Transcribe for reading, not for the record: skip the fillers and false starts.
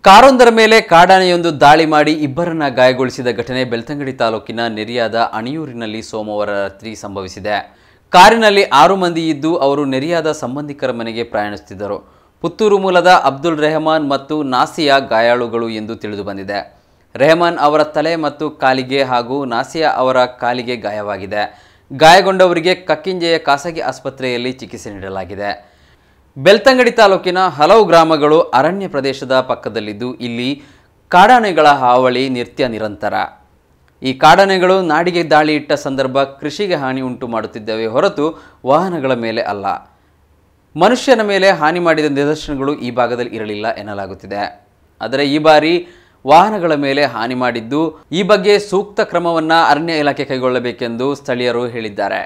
ಕಾರೊಂದರ ಮೇಲೆ ಕಾಡಾನೆಯೊಂದು ದಾಳಿ ಮಾಡಿ ಇಬ್ಬರನ್ನ ಗಾಯಗೊಳಿಸಿದ ಘಟನೆ ಬೆಳ್ತಂಗಡಿ ತಾಲೂಕಿನ ನೆರಿಯಾದ ಅಣಿಯೂರಿನಲ್ಲಿ ಸೋಮವಾರ ರಾತ್ರಿ ಸಂಭವಿಸಿದೆ. ಕಾರಿನಲ್ಲಿ 6 ಮಂದಿ ಇದ್ದು ಅವರು ನೆರಿಯಾದ ಸಂಬಂಧಿಕರ ಮನೆಗೆ ಪ್ರಯಾಣಿಸುತ್ತಿದ್ದರು. ಪುತ್ತೂರು ಮೂಲದ ಅಬ್ದುಲ್ ರೆಹಮಾನ್ ಮತ್ತು ನಾಸಿಯಾ ಗಾಯಾಳುಗಳು ಎಂದು ತಿಳಿದುಬಂದಿದೆ. ರೆಹಮಾನ್ ಅವರ ತಲೆ ಮತ್ತು ಕಾಲಿಗೆ ಹಾಗೂ ನಾಸಿಯಾ ಅವರ ಕಾಲಿಗೆ ಗಾಯವಾಗಿದೆ. ಗಾಯಗೊಂಡವರಿಗೆ ಕಕ್ಕಿಂಜೆಯ ಖಾಸಗಿ ಆಸ್ಪತ್ರೆಯಲ್ಲಿ ಚಿಕಿತ್ಸೆ ನೀಡಲಾಗಿದೆ. ಬೆಳ್ತಂಗಡಿ ತಾಲೂಕಿನ ಹಲವು ಗ್ರಾಮಗಳು ಅರಣ್ಯ ಪ್ರದೇಶದ ಪಕ್ಕದಲ್ಲಿದ್ದು ಇಲ್ಲಿ ಕಾಡಾನೆಗಳ ಹಾವಳಿ ನಿರಂತರ. ಈ ಕಾಡಾನೆಗಳು ನಾಡಿಗೆ ದಾಳಿ ಇಟ್ಟ ಸಂದರ್ಭ ಕೃಷಿಗೆ ಹಾನಿ ಉಂಟು ಮಾಡುತ್ತಿದ್ದವೆ ಹೊರತು ವಾಹನಗಳ ಮೇಲೆ ಅಲ್ಲ. ಮನುಷ್ಯನ ಮೇಲೆ ಹಾನಿ ಮಾಡಿದ ನಿದರ್ಶನಗಳು ಈ ಭಾಗದಲ್ಲಿ ಇರಲಿಲ್ಲ ಎನ್ನಲಾಗುತ್ತಿದೆ. ಆದರೆ ಈ ಬಾರಿ ವಾಹನಗಳ ಮೇಲೆ ಹಾನಿ ಮಾಡಿದ್ದು, ಈ ಬಗ್ಗೆ ಸೂಕ್ತ ಕ್ರಮವನ್ನು ಅರಣ್ಯ ಇಲಾಖೆ ಕೈಗೊಳ್ಳಬೇಕೆಂದು ಸ್ಥಳೀಯರು ಹೇಳಿದ್ದಾರೆ.